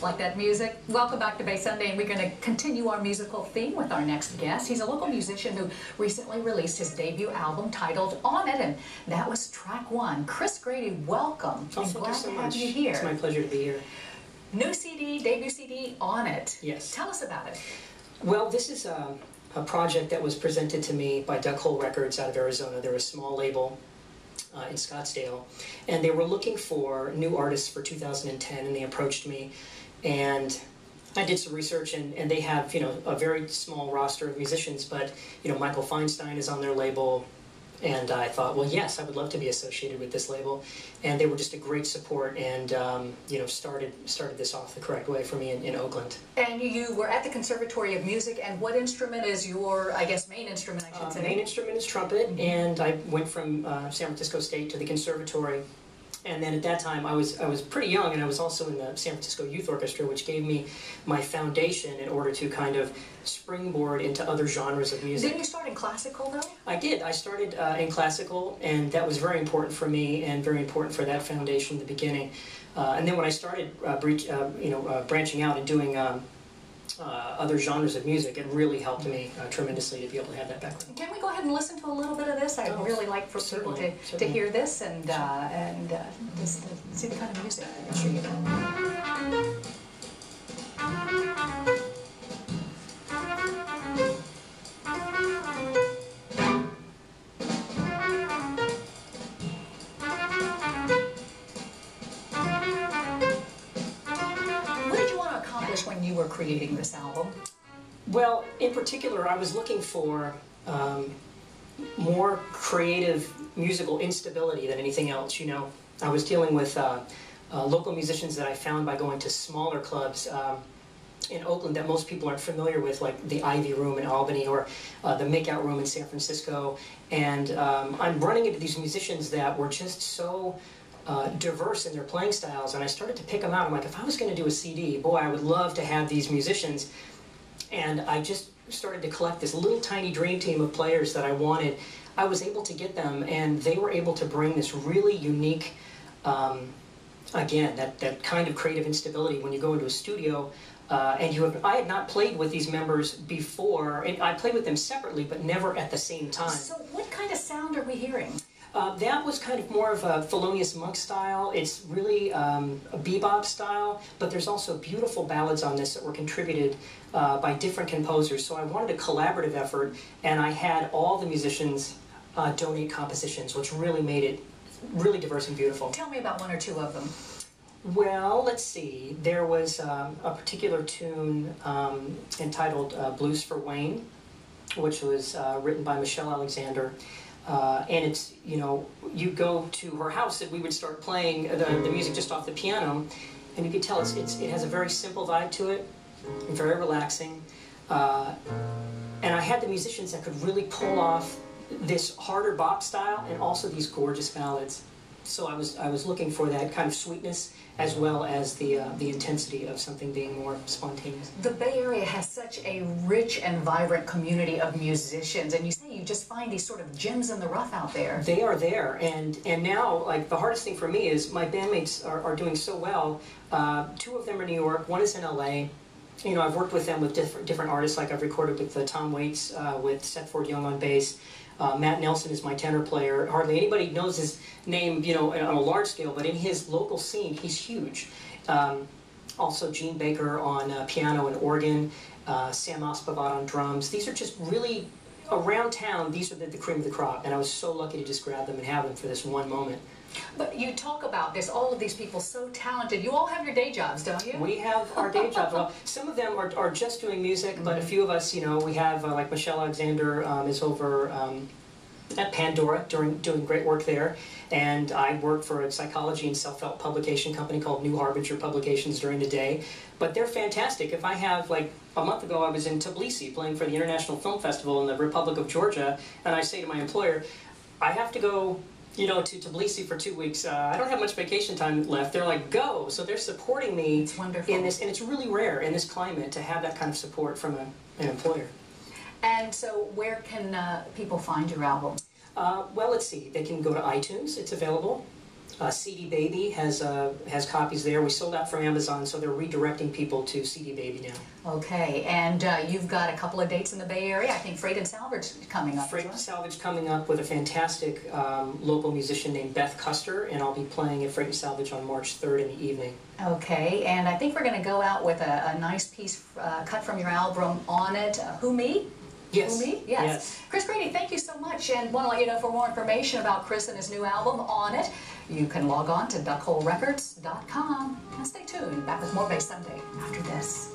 Like that music? Welcome back to Bay Sunday, and we're going to continue our musical theme with our next guest. He's a local musician who recently released his debut album titled On It, and that was track one. Chris Grady, welcome. Oh, I'm thank glad you so to much. have you here. It's my pleasure to be here. New CD, debut CD, On It. Yes. Tell us about it. Well, this is a project that was presented to me by Duck Hole Records out of Arizona. They're a small label in Scottsdale, and they were looking for new artists for 2010, and they approached me, and I did some research, and they have, you know, a very small roster of musicians, but, you know, Michael Feinstein is on their label, and I thought, well, yes, I would love to be associated with this label, and they were just a great support, and you know, started this off the correct way for me in Oakland. And you were at the Conservatory of Music, and what instrument is your, I guess, main instrument, I should say? Main instrument is trumpet, and I went from San Francisco State to the Conservatory. And then at that time, I was pretty young, and I was also in the San Francisco Youth Orchestra, which gave me my foundation in order to kind of springboard into other genres of music. Didn't you start in classical, though? I did. I started in classical, and that was very important for me, and very important for that foundation in the beginning. And then when I started, branching out and doing other genres of music, it really helped me tremendously to be able to have that background. Can we go ahead and listen to a little bit of this? I'd really like for people to hear this and just see the kind of music I'm sure you know. When you were creating this album? Well, in particular, I was looking for more creative musical instability than anything else. You know, I was dealing with local musicians that I found by going to smaller clubs in Oakland that most people aren't familiar with, like the Ivy Room in Albany or the Makeout Room in San Francisco. And I'm running into these musicians that were just so diverse in their playing styles, and I started to pick them out. I'm like, if I was going to do a CD, boy, I would love to have these musicians. And I just started to collect this little tiny dream team of players that I wanted. I was able to get them, and they were able to bring this really unique, again, that kind of creative instability when you go into a studio. And I had not played with these members before, and I played with them separately, but never at the same time. So what kind of sound are we hearing? That was kind of more of a Thelonious Monk style. It's really a bebop style, but there's also beautiful ballads on this that were contributed by different composers. So I wanted a collaborative effort, and I had all the musicians donate compositions, which really made it really diverse and beautiful. Tell me about one or two of them. Well, let's see. There was a particular tune entitled Blues for Wayne, which was written by Michelle Alexander. And it's, you know, you go to her house and we would start playing the music just off the piano, and you could tell it has a very simple vibe to it, and very relaxing. And I had the musicians that could really pull off this harder bop style and also these gorgeous ballads. So I was looking for that kind of sweetness as well as the intensity of something being more spontaneous. The Bay Area has such a rich and vibrant community of musicians, and you say you just find these sort of gems in the rough out there. They are there, and now, like, the hardest thing for me is my bandmates are doing so well. Two of them are in New York, one is in LA. You know, I've worked with them with different artists, like I've recorded with Tom Waits, with Seth Ford Young on bass. Matt Nelson is my tenor player. Hardly anybody knows his name, you know, on a large scale, but in his local scene, he's huge. Also Gene Baker on piano and organ, Sam Ospavat on drums. These are just really, around town, these are the cream of the crop, and I was so lucky to just grab them and have them for this one moment. But you talk about this, all of these people so talented. You all have your day jobs, don't you? We have our day jobs. Well, some of them are just doing music, but a few of us, you know, we have, like Michelle Alexander is over at Pandora doing great work there. And I work for a psychology and self-help publication company called New Harbinger Publications during the day. But they're fantastic. If I have, like, a month ago I was in Tbilisi playing for the International Film Festival in the Republic of Georgia, and I say to my employer, I have to go, you know, to Tbilisi for 2 weeks. I don't have much vacation time left. They're like, go! So they're supporting me in this, and it's really rare in this climate to have that kind of support from an employer. And so where can people find your album? Well, let's see. They can go to iTunes. It's available. CD Baby has copies there. We sold out from Amazon, so they're redirecting people to CD Baby now. Okay, and you've got a couple of dates in the Bay Area. I think Freight and Salvage is coming up. Freight and Salvage coming up with a fantastic local musician named Beth Custer, and I'll be playing at Freight and Salvage on March 3rd in the evening. Okay, and I think we're going to go out with a nice piece cut from your album, On It. Who Me? Yes. Who Me? Yes. Chris Grady, thank you so much, and want to let you know for more information about Chris and his new album, On It, you can log on to duckholerecords.com. And stay tuned. Back with more Bay Sunday after this.